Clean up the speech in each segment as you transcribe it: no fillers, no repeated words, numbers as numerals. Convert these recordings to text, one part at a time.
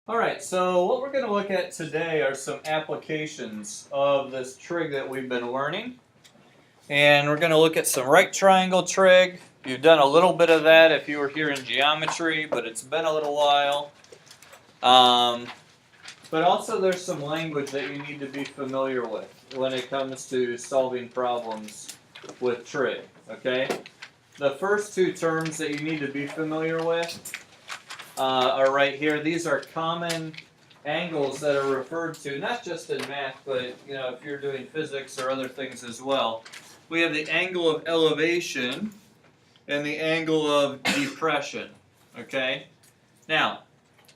Alright, so what we're going to look at today are some applications of this trig that we've been learning. And we're going to look at some right triangle trig. You've done a little bit of that if you were here in geometry, but it's been a little while. But also there's some language that you need to be familiar with when it comes to solving problems with trig, okay? The first two terms that you need to be familiar with are right here. These are common angles that are referred to, not just in math, but if you're doing physics or other things as well. We have the angle of elevation and the angle of depression. Okay? Now,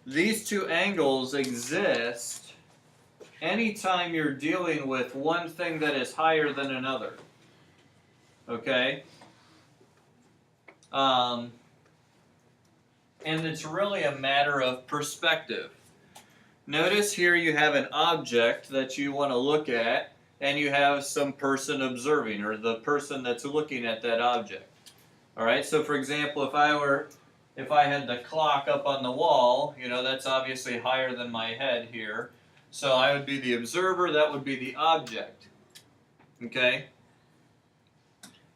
these two angles exist anytime you're dealing with one thing that is higher than another. Okay? And it's really a matter of perspective. Notice here you have an object that you want to look at, and you have some person observing, or the person that's looking at that object. Alright, so for example, if I had the clock up on the wall, that's obviously higher than my head here. So I would be the observer, that would be the object. Okay?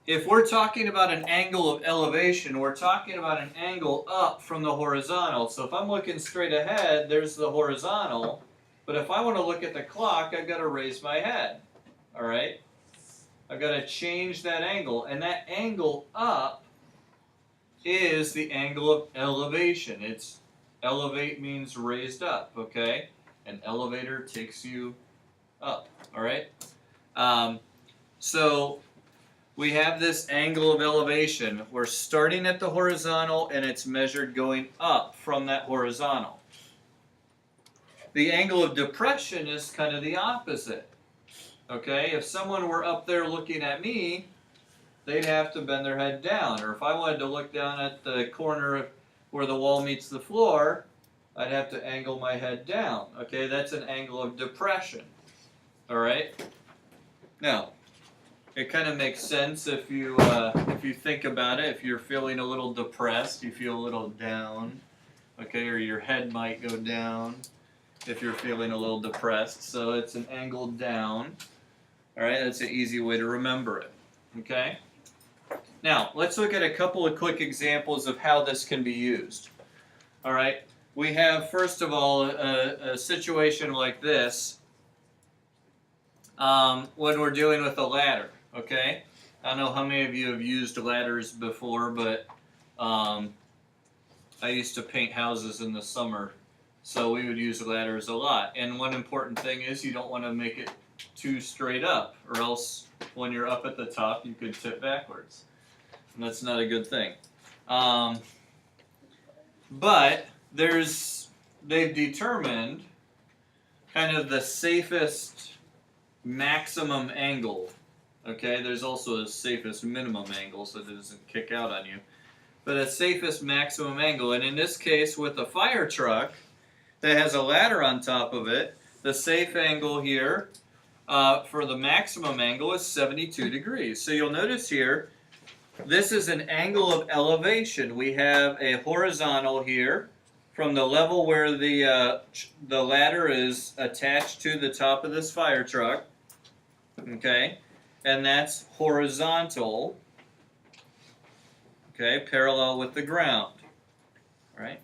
If we're talking about an angle of elevation, we're talking about an angle up from the horizontal. So if I'm looking straight ahead, there's the horizontal. But if I want to look at the clock, I've got to raise my head. All right? I've got to change that angle. And that angle up is the angle of elevation. Elevate means raised up, okay? An elevator takes you up, all right? So we have this angle of elevation. We're starting at the horizontal, and it's measured going up from that horizontal. The angle of depression is kind of the opposite. Okay, if someone were up there looking at me, they'd have to bend their head down. Or if I wanted to look down at the corner where the wall meets the floor, I'd have to angle my head down. Okay, that's an angle of depression. All right? Now, it kind of makes sense if you think about it. If you're feeling a little depressed, you feel a little down, okay, or your head might go down if you're feeling a little depressed. So it's an angle down. All right, that's an easy way to remember it. Okay. Now let's look at a couple of quick examples of how this can be used. All right. We have first of all a situation like this when we're dealing with a ladder. Okay, I don't know how many of you have used ladders before, but I used to paint houses in the summer, so we would use ladders a lot. And one important thing is you don't want to make it too straight up, or else when you're up at the top, you could tip backwards. And that's not a good thing. But they've determined kind of the safest maximum angle. Okay, there's also a safest minimum angle so that it doesn't kick out on you. But a safest maximum angle. And in this case, with a fire truck that has a ladder on top of it, the safe angle here for the maximum angle is 72 degrees. So you'll notice here, this is an angle of elevation. We have a horizontal here from the level where the ladder is attached to the top of this fire truck. Okay, and that's horizontal, okay, parallel with the ground, right?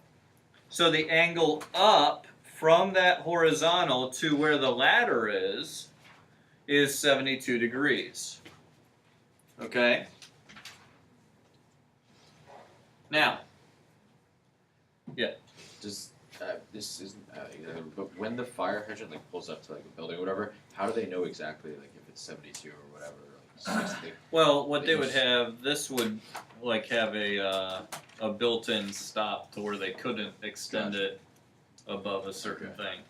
So the angle up from that horizontal to where the ladder is 72 degrees, okay? Now, yeah. This isn't but when the fire hydrant pulls up to a building or whatever, how do they know exactly if it's 72 or whatever? Well, what they would have, this would have a built-in stop to where they couldn't extend it above a certain thing.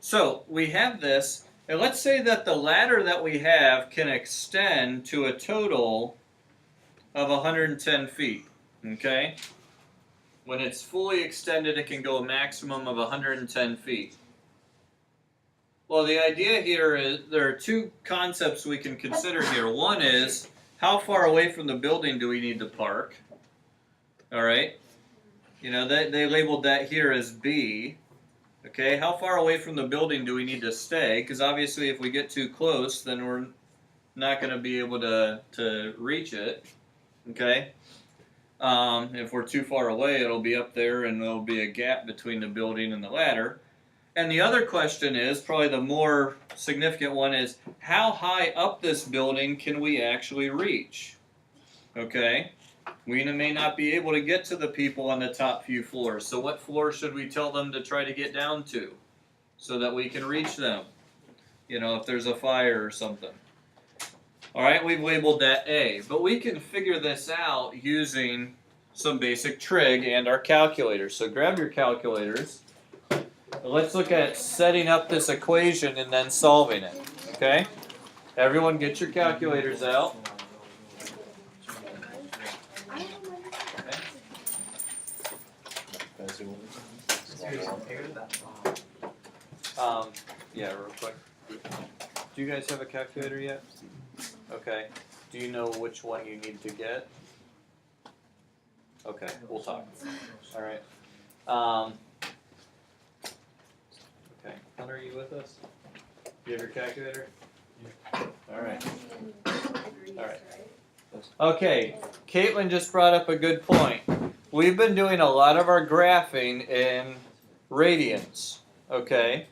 So we have this, and let's say that the ladder that we have can extend to a total of 110 feet, okay? When it's fully extended, it can go a maximum of 110 feet. Well, the idea here is there are two concepts we can consider here. One is, how far away from the building do we need to park? Alright? You know, they labeled that here as B. Okay, how far away from the building do we need to stay? Because obviously if we get too close, then we're not going to be able to reach it. Okay? If we're too far away, it'll be up there and there'll be a gap between the building and the ladder. And the other question is, probably the more significant one, is how high up this building can we actually reach? Okay? We may not be able to get to the people on the top few floors. So what floor should we tell them to try to get down to so that we can reach them? You know, if there's a fire or something. Alright, we've labeled that A. But we can figure this out using some basic trig and our calculator. So grab your calculators. Let's look at setting up this equation and then solving it. Okay? Everyone get your calculators out. Yeah, real quick. Do you guys have a calculator yet? Okay. Do you know which one you need to get? Okay, we'll talk. Alright. Okay. Hunter, are you with us? Do you have your calculator? Alright. Alright. Okay, Caitlin just brought up a good point. We've been doing a lot of our graphing in radians, okay?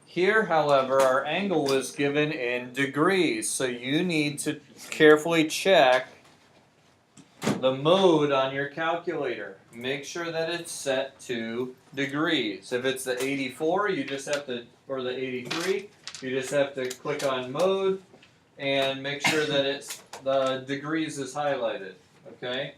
Here, however, our angle was given in degrees, so you need to carefully check the mode on your calculator. Make sure that it's set to degrees. If it's the 84, you just have to, or the 83, you just have to click on mode and make sure that it's the degrees is highlighted, okay?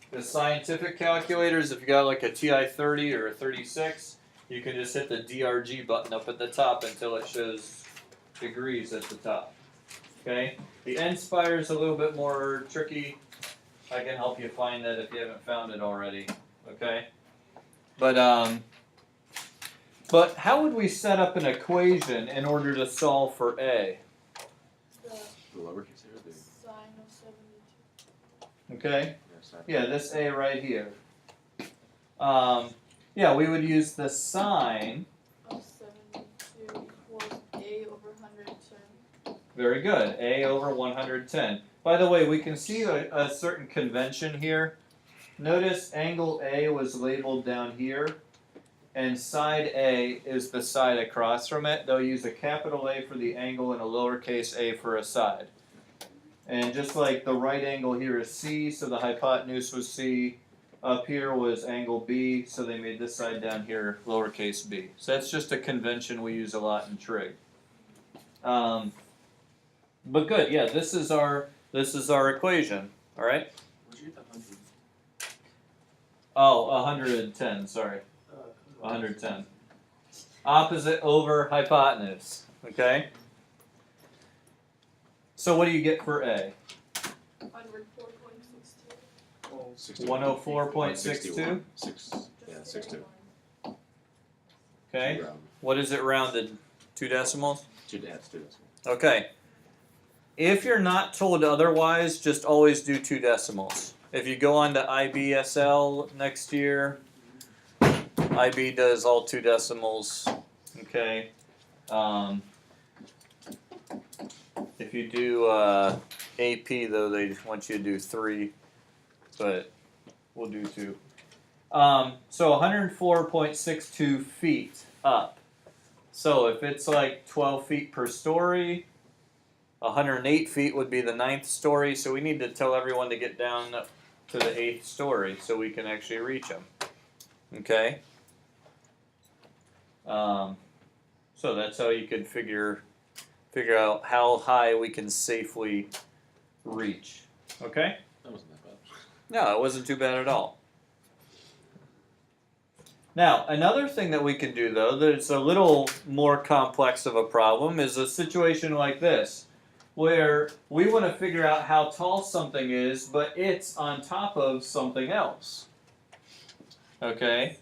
The scientific calculators, if you got like a TI-30 or a 36, you can just hit the DRG button up at the top until it shows degrees at the top. Okay? The Nspire is a little bit more tricky. I can help you find that if you haven't found it already. Okay? But how would we set up an equation in order to solve for A? The lowercase here, the Sine of 72. Okay? sine. Yeah, this A right here. Yeah, we would use the sine. Of 72 equals A over 110. Very good. A over 110. By the way, we can see a certain convention here. Notice angle A was labeled down here, and side A is the side across from it. They'll use a capital A for the angle and a lowercase a for a side. And just like the right angle here is C, so the hypotenuse was C. Up here was angle B, so they made this side down here lowercase b. So that's just a convention we use a lot in trig. But good, yeah, this is our equation. All right. Where'd you get the 100? Oh, 110. Sorry, 110. Opposite over hypotenuse. Okay. So what do you get for A? 104.62. 104.62. 62. Okay. What is it rounded? 2 decimals? 2 decimals. Okay. If you're not told otherwise, just always do 2 decimals. If you go on to IBSL next year, IB does all 2 decimals. Okay. If you do AP though, they want you to do 3, but we'll do 2. So 104.62 feet up. So if it's like 12 feet per story, 108 feet would be the 9th story, so we need to tell everyone to get down to the 8th story so we can actually reach them. Okay? So that's how you could figure out how high we can safely reach. Okay? That wasn't that bad. No, it wasn't too bad at all. Now, another thing that we can do, though, that's a little more complex of a problem is a situation like this, where we want to figure out how tall something is, but it's on top of something else. Okay?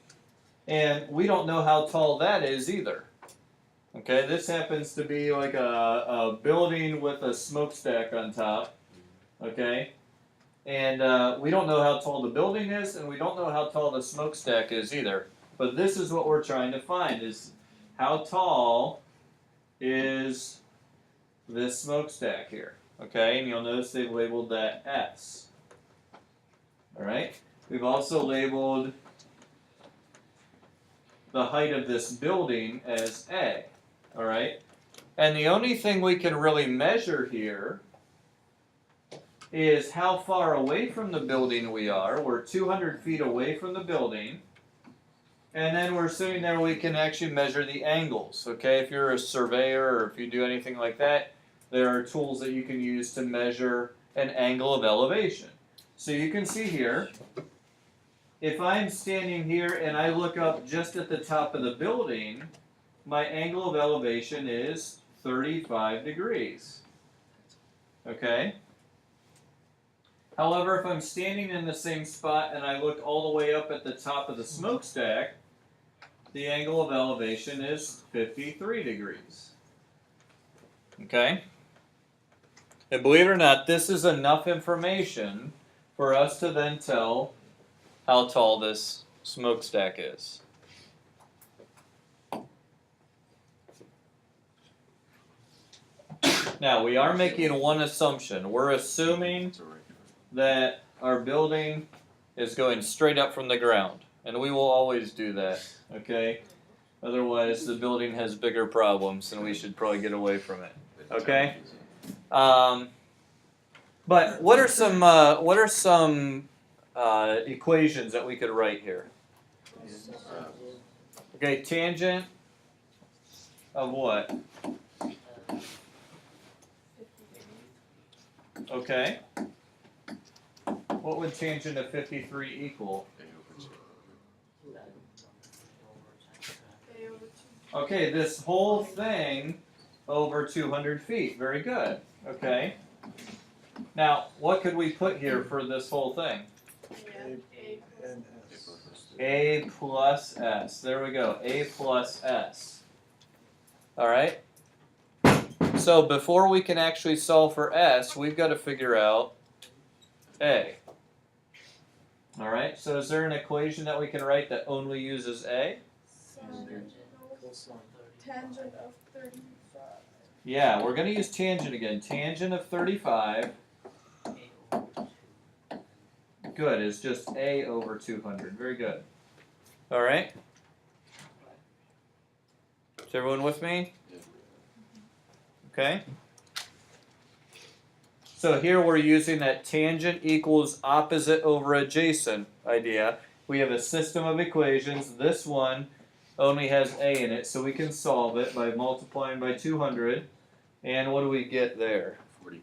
And we don't know how tall that is either. Okay, this happens to be like a building with a smokestack on top. Okay? And we don't know how tall the building is, and we don't know how tall the smokestack is either. But this is what we're trying to find: is how tall is this smokestack here? Okay, and you'll notice they've labeled that S. All right. We've also labeled the height of this building as A. All right. And the only thing we can really measure here is how far away from the building we are. We're 200 feet away from the building. And then we're sitting there, we can actually measure the angles. Okay, if you're a surveyor or if you do anything like that, there are tools that you can use to measure an angle of elevation. So you can see here, if I'm standing here and I look up just at the top of the building, my angle of elevation is 35 degrees. Okay? However, if I'm standing in the same spot and I look all the way up at the top of the smokestack, the angle of elevation is 53 degrees. Okay? And believe it or not, this is enough information for us to then tell how tall this smokestack is. Now, we are making one assumption. We're assuming that our building is going straight up from the ground. And we will always do that, okay? Otherwise, the building has bigger problems and we should probably get away from it, okay? But what are some equations that we could write here? Okay, tangent of what? Okay. What would tangent of 53 equal? A over 2. Okay, this whole thing over 200 feet. Very good. Okay. Now, what could we put here for this whole thing? Yeah, A plus S. There we go. A plus S. All right. So before we can actually solve for S, we've got to figure out A. All right. So is there an equation that we can write that only uses A? Tangent of 35. Yeah, we're going to use tangent again. Tangent of 35. Good, is just A over 200. Very good. All right. Is everyone with me? Okay. So here we're using that tangent equals opposite over adjacent idea. We have a system of equations. This one only has A in it, so we can solve it by multiplying by 200. And what do we get there? 40.04.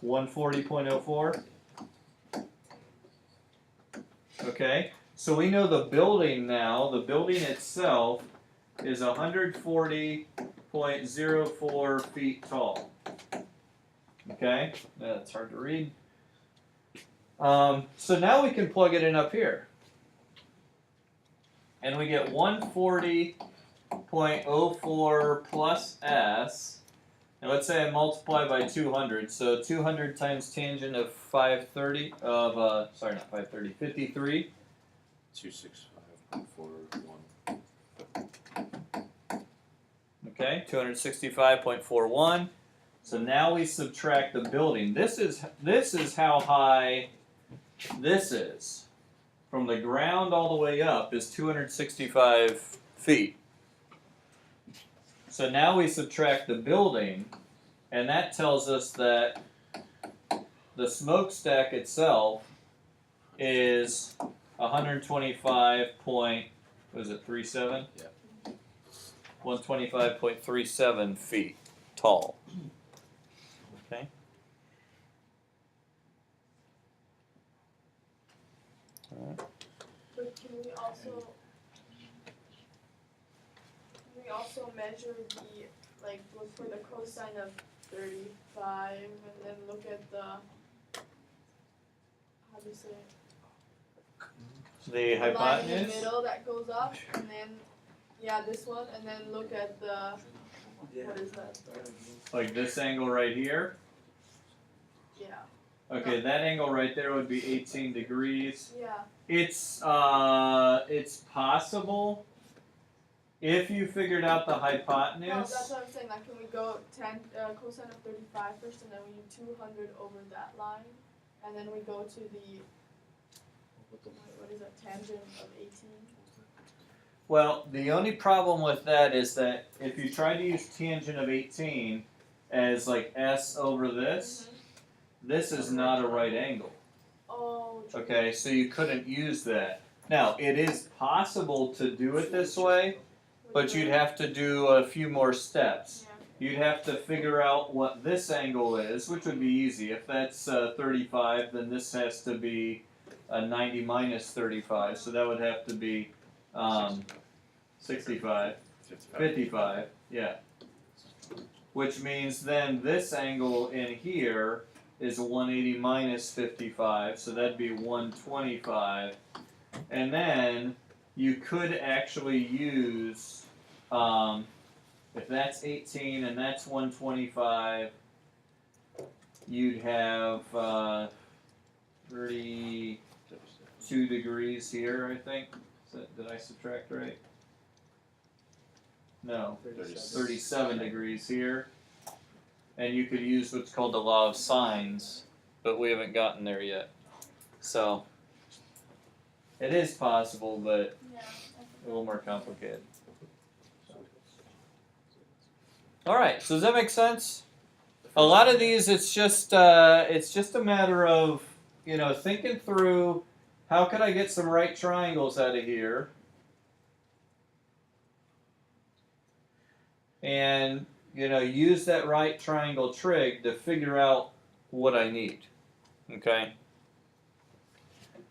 140.04? Okay, so we know the building now. The building itself is 140.04 feet tall. Okay, that's hard to read. So now we can plug it in up here. And we get 140.04 plus S. And let's say I multiply by 200. So 200 times tangent of 53. 265.41. Okay, 265.41. So now we subtract the building. This is how high this is. From the ground all the way up is 265 feet. So now we subtract the building, and that tells us that the smokestack itself is 125.37? Yeah. 125.37 feet tall. Okay. All right. But can we also measure the, like, look for the cosine of 35 and then look at the, how do you say it? The Line in the hypotenuse? middle that goes up, and then, yeah, this one, and then look at the, what is that? Like this angle right here? Yeah. Okay, that angle right there would be 18 degrees. Yeah. It's possible if you figured out the No, that's hypotenuse. what I'm saying. Like, can we go cosine of 35 first, and then we do 200 over that line, and then we go to the what is that, tangent of 18? Well, the only problem with that is that if you try to use tangent of 18 as like s over this, this is not a right angle. Oh. True. Okay, so you couldn't use that. Now, it is possible to do it this way, but you'd have to do a few more steps. Yeah. You'd have to figure out what this angle is, which would be easy. If that's 35, then this has to be 90 minus 35, so that would have to be 65, 55, yeah. Which means then this angle in here is 180 minus 55, so that'd be 125. And then you could actually use, if that's 18 and that's 125, you'd have 32 degrees here, I think. Did I subtract right? No, 37 degrees here. And you could use what's called the law of sines, but we haven't gotten there yet. So, it is possible, but Yeah. a little more complicated. Alright, so does that make sense? A lot of these, it's just a matter of, thinking through, how could I get some right triangles out of here? And, use that right triangle trig to figure out what I need. Okay?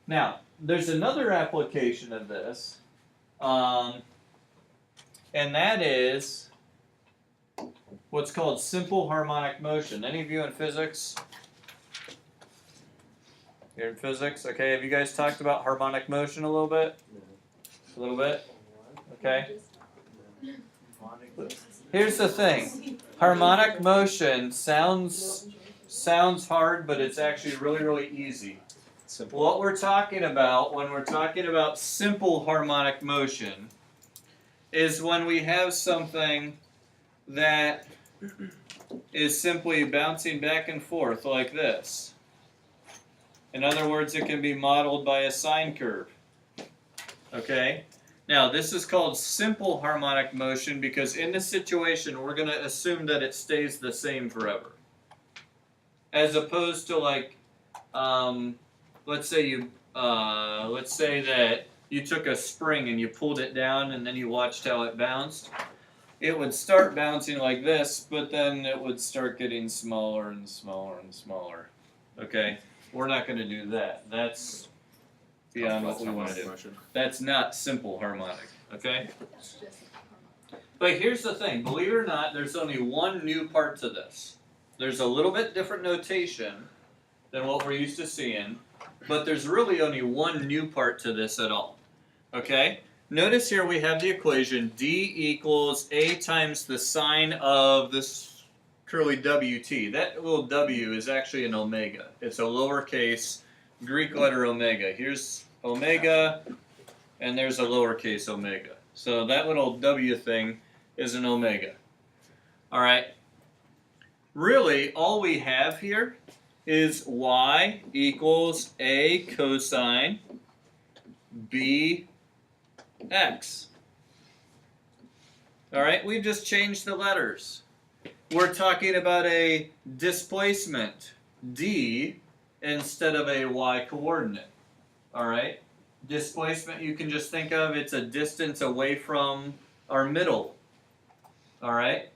Now, there's another application of this, and that is what's called simple harmonic motion. Any of you in physics? You're in physics? Okay, have you guys talked about harmonic motion a little bit? A little bit? Okay. Here's the thing. Harmonic motion sounds hard, but it's actually really, really easy. Simple. What we're talking about when we're talking about simple harmonic motion is when we have something that is simply bouncing back and forth like this. In other words, it can be modeled by a sine curve. Okay? Now, this is called simple harmonic motion because in this situation, we're going to assume that it stays the same forever. As opposed to like, let's say that you took a spring and you pulled it down and then you watched how it bounced. It would start bouncing like this, but then it would start getting smaller and smaller and smaller. Okay? We're not going to do that. That's beyond what we want to do. That's not simple harmonic. Okay? But here's the thing. Believe it or not, there's only one new part to this. There's a little bit different notation than what we're used to seeing, but there's really only one new part to this at all. Okay? Notice here we have the equation d equals a times the sine of this curly wt. That little w is actually an omega. It's a lowercase Greek letter omega. Here's omega, and there's a lowercase omega. So that little w thing is an omega. Alright? Really, all we have here is y equals a cosine b x. Alright, we've just changed the letters. We're talking about a displacement, d, instead of a y coordinate. Alright? Displacement, you can just think of, it's a distance away from our middle. Alright?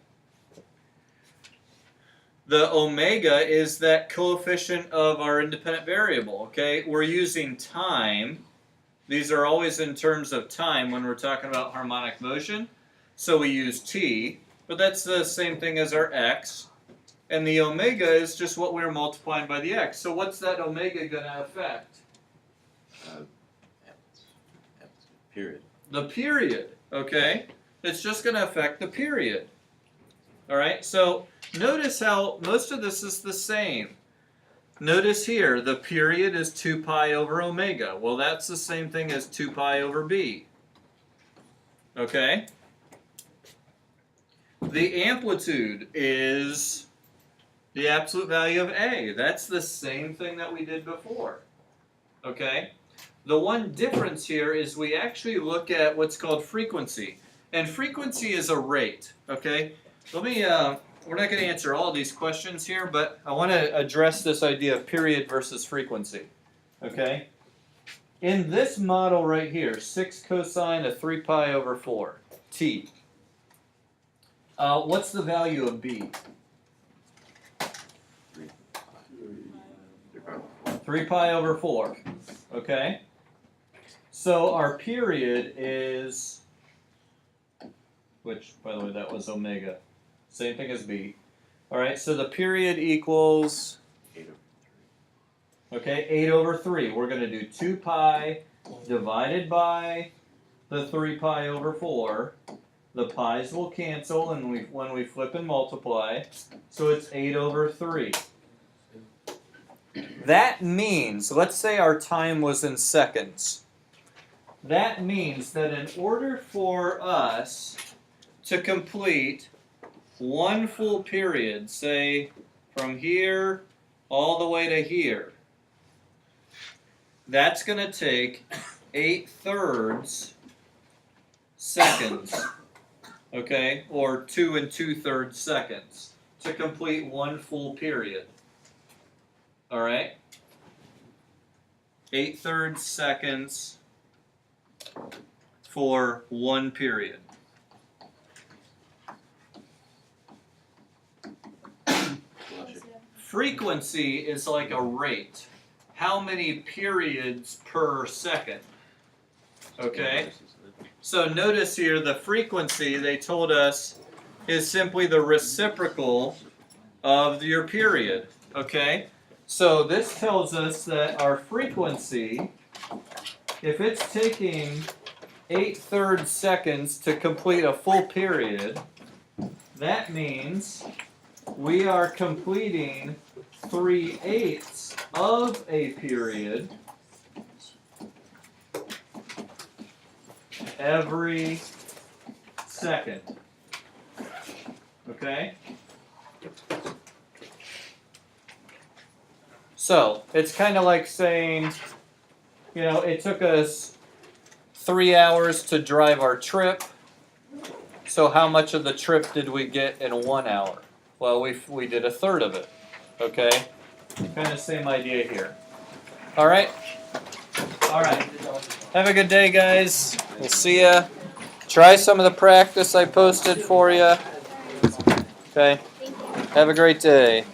The omega is that coefficient of our independent variable, okay? We're using time. These are always in terms of time when we're talking about harmonic motion. So we use t, but that's the same thing as our x. And the omega is just what we're multiplying by the x. So what's that omega going to affect? Period. The period, okay? It's just going to affect the period. All right, so notice how most of this is the same. Notice here, the period is 2 pi over omega. Well, that's the same thing as 2 pi over b. Okay? The amplitude is the absolute value of a. That's the same thing that we did before. Okay? The one difference here is we actually look at what's called frequency. And frequency is a rate. Okay? Let me, we're not going to answer all these questions here, but I want to address this idea of period versus frequency. Okay? In this model right here, 6 cosine of 3 pi over 4, t. What's the value of b? 3 pi over 4. Okay? So our period is, which, by the way, that was omega. Same thing as b. Alright, so the period equals, 8 over 3. okay, 8 over 3. We're going to do 2 pi divided by the 3 pi over 4. The pi's will cancel and when we flip and multiply. So it's 8 over 3. That means, let's say our time was in seconds. That means that in order for us to complete one full period, say from here all the way to here, that's going to take 8/3 seconds, okay, or 2 2/3 seconds to complete one full period. All right? 8/3 seconds for one period. Frequency is like a rate. How many periods per second? Okay? So notice here the frequency, they told us, is simply the reciprocal of your period. Okay? So this tells us that our frequency, if it's taking 8/3 seconds to complete a full period, that means we are completing 3/8 of a period every second. Okay? So, it's kind of like saying, you know, it took us 3 hours to drive our trip. So how much of the trip did we get in 1 hour? Well, we did 1/3 of it. Okay? Kind of same idea here. Alright? Alright. Have a good day, guys. We'll see ya. Try some of the practice I posted for you. Okay? Have a great day.